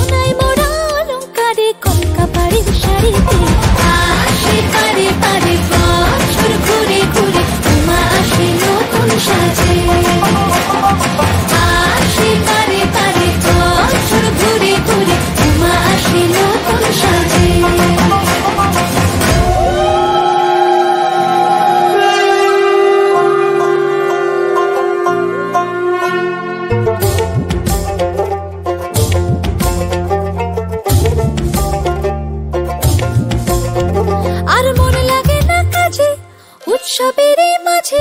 সোনায় মোড়া অলংকারে কলকা পাড়ের শাড়িতে আসে পারে পারে বছর ঘুরে ঘুরে উমা আসে নতুন সাজে আসে পারে পারে বছর ঘুরে ঘুরে উমা আসে নতুন সাজে আর মন লাগে না কাজে উৎসবের মাঝে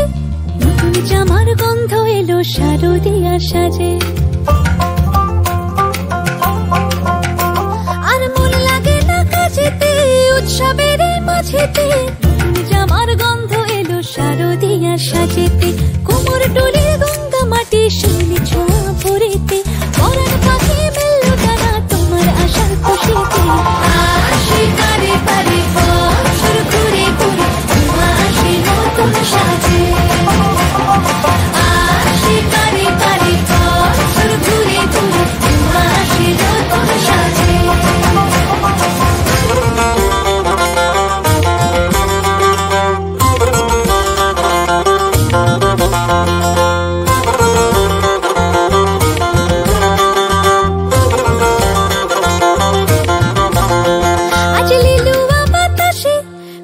নতুন জামার গন্ধ এলো শারদিয়ার সাজে আর মন লাগে না কাজেতে উৎসবের মাঝেতে নতুন জামার গন্ধ এলো শারদিয়ার সাজেতে কোমর ডোলে গঙ্গা মাটি শিউলি ছোঁয়া ভরেতে পরাণ পাখি মেলল ডানা তোমার আশার খুশিতে আসে পারে পারে বছর ঘুরে ঘুরে উমা আসে নতুন সাজে আসে পারে পারে বছর ঘুরে ঘুরে উমা আসে নতুন সাজে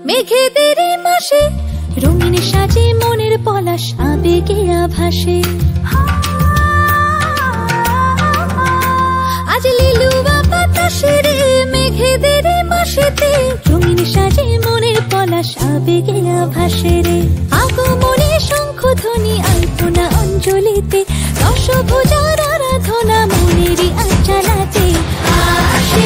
মেঘেদের মাসে রঙিন সাজে মনের পলাশ আবেগে আভাসে আজ লিলুয়া বাতাসে রে মেঘেদের মাসেতে রঙিন সাজে মনের পলাশ আবেগে আভাসে রে আগমনে শঙ্খধ্বনি আলপনা অঞ্জলিতে দশভুজার আরাধনা মনেরই আঞ্চলাতে আসে